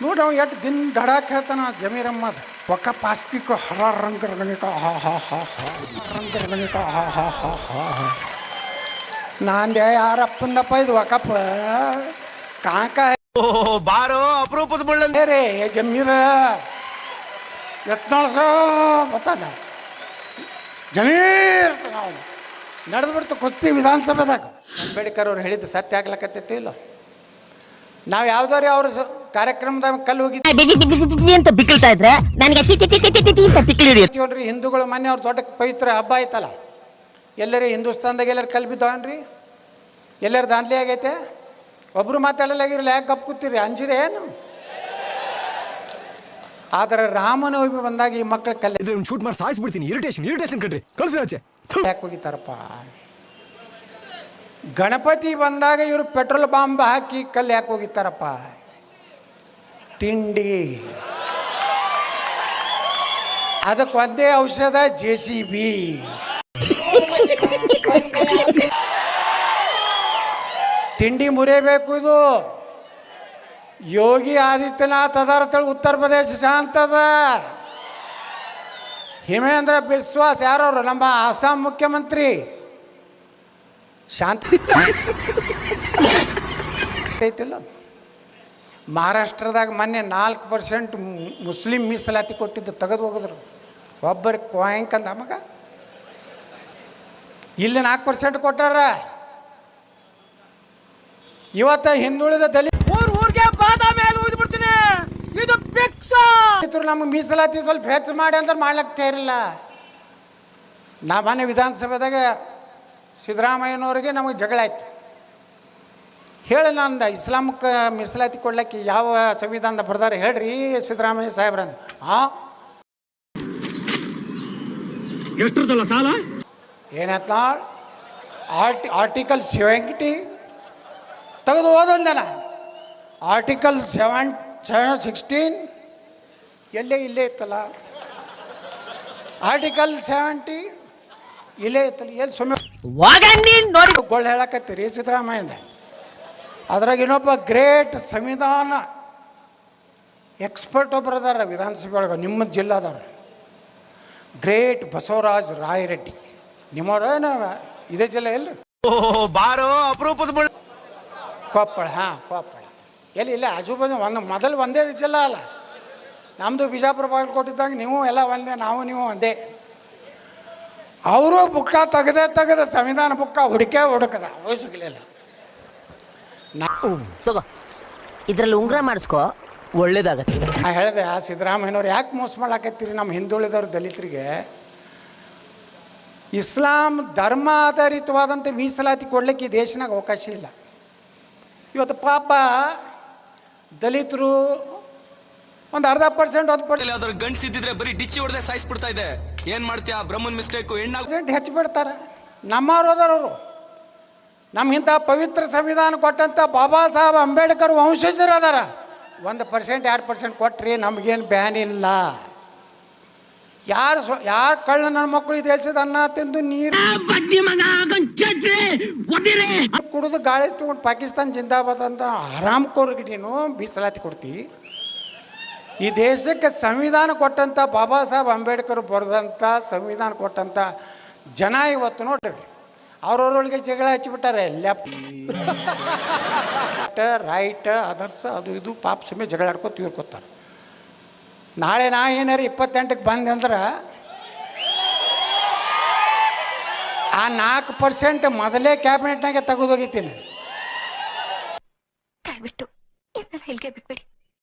ನೋಡಿ ಅವ ಎಷ್ಟು ದಿನ ದಡಾಕ್ ಹೇಳ್ತಾನ ಜಮೀರಮ್ಮದ ಒಕ್ಕ ಪಾಸ್ತಿಕ ಹರ ರಂಗರಗಣಿಕ ಹಾ ಹಾ ಹಾ ಹಾ ರಂಗರಗಣಿಕ ಹಾ ಹಾ ಹಾ ಹಾ ಹಾ ನಾಂದೆ ಯಾರಪ್ಪಂದಪ್ಪ ಇದು ಒಕಪ್ಪ ಕಾಕ ಬಾರೋ ಅಪರೂಪದ ಮುಳ್ಳ ರೇ ಜಮೀರ ಎತ್ನಾಳ್ಸ ಗೊತ್ತದ ಜಮೀರ್ ನಾವು ನಡೆದು ಬಿಡ್ತು ಕುಸ್ತಿ ವಿಧಾನಸಭೆದಾಗ ಅಂಬೇಡ್ಕರ್ ಅವ್ರು ಹೇಳಿದ್ದು ಸತ್ಯ ಆಗ್ಲಕತ್ತೈತಿ ಇಲ್ಲ ನಾವು ಯಾವ್ದಾರು ಅವ್ರ ಕಾರ್ಯಕ್ರಮದಾಗ ಕಲ್ಲು ಹೋಗಿದ್ವಿ ಅಂತ ಬಿಕ್ಕಳ್ತಾ ಇದ್ರೆ ನನಗೆ ನೋಡ್ರಿ ಹಿಂದೂಗಳು ಮೊನ್ನೆ ಅವ್ರ ದೊಡ್ಡ ಪವಿತ್ರ ಹಬ್ಬ ಆಯ್ತಲ್ಲ ಎಲ್ಲರೂ ಹಿಂದೂಸ್ತಾನ್ದಾಗ ಎಲ್ಲರೂ ಕಲ್ಲು ಬಿದ್ದವನ್ರಿ ಎಲ್ಲರೂ ದಾಂಧಲಿ ಆಗೈತೆ ಒಬ್ರು ಮಾತಾಡಲಾಗಿರಲ್ಲ ಯಾಕೆ ಗಪ್ ಕೂತೀರಿ ಅಂಜಿರಿ ಏನು ಆದರೆ ರಾಮನವಮಿ ಬಂದಾಗ ಈ ಮಕ್ಕಳ ಕಲ್ಲು ಶೂಟ್ ಮಾಡಿ ಸಾಯಿಸ್ಬಿಡ್ತೀನಿ ಇರಿಟೇಷನ್ ಕಣ್ರಿ ಕಳ್ಸಿ ಆಚೆ ಯಾಕೆ ಹೋಗಿತಾರಪ್ಪ ಗಣಪತಿ ಬಂದಾಗ ಇವರು ಪೆಟ್ರೋಲ್ ಬಾಂಬ್ ಹಾಕಿ ಕಲ್ಲು ಯಾಕೆ ಹೋಗಿತಾರಪ್ಪ ತಿಂಡಿ ಅದಕ್ಕೆ ಒಂದೇ ಔಷಧ JCB ತಿಂಡಿ ಮುರಿಯಬೇಕು ಇದು ಯೋಗಿ ಆದಿತ್ಯನಾಥ್ ಅದಾರ ಉತ್ತರ ಪ್ರದೇಶ ಶಾಂತದ ಹಿಮೇಂದ್ರ ಬಿಸ್ವಾಸ್ ಯಾರವರು ನಮ್ಮ ಅಸ್ಸಾಂ ಮುಖ್ಯಮಂತ್ರಿ ಶಾಂತ ಐತಿಲ್ಲ ಮಹಾರಾಷ್ಟ್ರದಾಗ ಮೊನ್ನೆ 4% ಮುಸ್ಲಿಂ ಮೀಸಲಾತಿ ಕೊಟ್ಟಿದ್ದು ತೆಗೆದು ಹೋಗಿದ್ರು ಒಬ್ಬರಿಗೆ ಕೋಯಂಕಂದ ಮಗ ಇಲ್ಲಿ 4% ಕೊಟ್ಟಾರ ಇವತ್ತ ಹಿಂದುಳಿದ ದಲಿತ ನಮಗೆ ಮೀಸಲಾತಿ ಸ್ವಲ್ಪ ಹೆಚ್ಚು ಮಾಡಿ ಅಂದ್ರೆ ಮಾಡ್ಲಿಕ್ಕೆ ತಯಾರಿಲ್ಲ ನಾ ಮೊನ್ನೆ ವಿಧಾನಸಭೆದಾಗ ಸಿದ್ದರಾಮಯ್ಯನವ್ರಿಗೆ ನಮಗೆ ಜಗಳ ಆಯ್ತು ಹೇಳಿ ನಂದ ಇಸ್ಲಾಮಕ್ಕೆ ಮೀಸಲಾತಿ ಕೊಡ್ಲಿಕ್ಕೆ ಯಾವ ಸಂವಿಧಾನದ ಬರ್ದಾರೆ ಹೇಳ್ರಿ ಸಿದ್ದರಾಮಯ್ಯ ಸಾಹೇಬ್ರಂದ ಎಷ್ಟರದಲ್ಲ ಸಾಲ ಏನಾಯ್ತು ನಾಳು ಆರ್ಟಿಕಲ್ 70 ತೆಗೆದು ಓದೊಂದನ ಆರ್ಟಿಕಲ್ 16 ಇಲ್ಲೇ ಇತ್ತಲ್ಲ ಆರ್ಟಿಕಲ್ 70 ಇಲ್ಲೇ ಇತ್ತಲ್ಲ ಎಲ್ಲಿ ಸುಮ್ಮನೆ ನೋಡಿ ಗೋಳ್ ಹೇಳಕತ್ತೀರಿ ಸಿದ್ದರಾಮಯ್ಯಂದ ಅದ್ರಾಗ ಇನ್ನೊಬ್ಬ ಗ್ರೇಟ್ ಸಂವಿಧಾನ ಎಕ್ಸ್ಪರ್ಟ್ ಒಬ್ಬರು ಅದಾರ ವಿಧಾನಸಭೆ ಒಳಗೆ ನಿಮ್ಮ ಜಿಲ್ಲಾದವ್ರು ಗ್ರೇಟ್ ಬಸವರಾಜ್ ರಾಯರೆಡ್ಡಿ ನಿಮ್ಮವ್ರೇನು ಇದೇ ಜಿಲ್ಲೆ ಎಲ್ರಿ ಬಾರೋ ಅಪರೂಪದ ಮುಳ್ಳ ಕೊಪ್ಪಳ ಕೊಪ್ಪಳ ಇಲ್ಲ ಆಜುಬಾಜು ಮೊದಲು ಒಂದೇ ಜಿಲ್ಲಾ ಅಲ್ಲ ನಮ್ಮದು ಬಿಜಾಪುರ ಬಾಗಲಕೋಟಿದ್ದಾಗ ನೀವು ಎಲ್ಲ ಒಂದೇ ನೀವು ಒಂದೇ ಅವರು ಬುಕ್ಕ ತೆಗೆದ ಸಂವಿಧಾನ ಬುಕ್ಕ ಹುಡುಕದ ಅವು ಸಿಗಲಿಲ್ಲ ತಗೋ ಇದರಲ್ಲಿ ಉಂಗ್ರ ಮಾಡಿಸ್ಕೋ ಒಳ್ಳೇದಾಗತ್ತೆ ನಾ ಹೇಳಿದೆ ಆ ಸಿದ್ದರಾಮಯ್ಯನವ್ರು ಯಾಕೆ ಮೋಸ ಮಾಡಾಕತ್ತೀರಿ ನಮ್ಮ ಹಿಂದುಳಿದವ್ರು ದಲಿತರಿಗೆ ಇಸ್ಲಾಂ ಧರ್ಮ ಆಧಾರಿತವಾದಂಥ ಮೀಸಲಾತಿ ಕೊಡ್ಲಿಕ್ಕೆ ಈ ದೇಶನಾಗ ಅವಕಾಶ ಇಲ್ಲ ಇವತ್ತು ಪಾಪ ದಲಿತರು ಒಂದು 10% 1% ಯಾವ್ದಾದ್ರು ಗಂಡ್ಸಿದ್ದಿದ್ರೆ ಬರೀ ಡಿಚ್ಚಿ ಹೊಡೆದೇ ಸಾಯಿಸ್ಬಿಡ್ತಾ ಇದೆ ಏನ್ ಮಾಡ್ತೀಯಾ ಬ್ರಹ್ಮನ್ ಮಿಸ್ಟೇಕು ಹೆಚ್ಚು ಬಿಡ್ತಾರೆ ನಮ್ಮವ್ರು ಅದಾರವರು ನಮ್ಮ ಇಂಥ ಪವಿತ್ರ ಸಂವಿಧಾನ ಕೊಟ್ಟಂಥ ಬಾಬಾ ಸಾಹೇಬ್ ಅಂಬೇಡ್ಕರ್ ವಂಶಜರು ಅದಾರ 1% 2% ಕೊಟ್ರಿ ನಮಗೇನು ಬ್ಯಾನ್ ಇಲ್ಲ ಯಾರು ಕಳ್ಳ ನನ್ನ ಮಕ್ಕಳು ಈ ದೇಶದ ಅನ್ನ ತಿಂದು ನೀರು ಕುಡಿದು ಗಾಳಿ ತಗೊಂಡು ಪಾಕಿಸ್ತಾನ ಜಿಂದಾಬಾದ್ ಅಂತ ಹರಾಮ್ಕೋರ್ಗೆ ನೀನು ಮೀಸಲಾತಿ ಕೊಡ್ತಿ ಈ ದೇಶಕ್ಕೆ ಸಂವಿಧಾನ ಕೊಟ್ಟಂಥ ಬಾಬಾ ಸಾಹೇಬ್ ಅಂಬೇಡ್ಕರ್ ಬರೆದಂಥ ಸಂವಿಧಾನ ಕೊಟ್ಟಂಥ ಜನ ಇವತ್ತು ನೋಡ್ರಿ ಅವ್ರವ್ರೊಳಗೆ ಜಗಳ ಹಚ್ಚಿಬಿಟ್ಟಾರೆ ಲೆಫ್ಟ್ ರೈಟ್ ಅದರ್ಸ್ ಅದು ಇದು ಪಾಪ ಸುಮ್ಮನೆ ಜಗಳ ಆಡ್ಕೊತ ಇವ್ರ್ಕೊತಾರೆ ನಾಳೆ ನಾ ಏನಾರು 28ಕ್ಕೆ ಬಂದೆ ಅಂದ್ರೆ ಆ 4% ಮೊದಲೇ ಕ್ಯಾಬಿನೆಟ್ನಾಗೆ ತೆಗೆದೋಗಿತೀನಿ ದಯವಿಟ್ಟು ಬಿಟ್ಬಿಡಿ.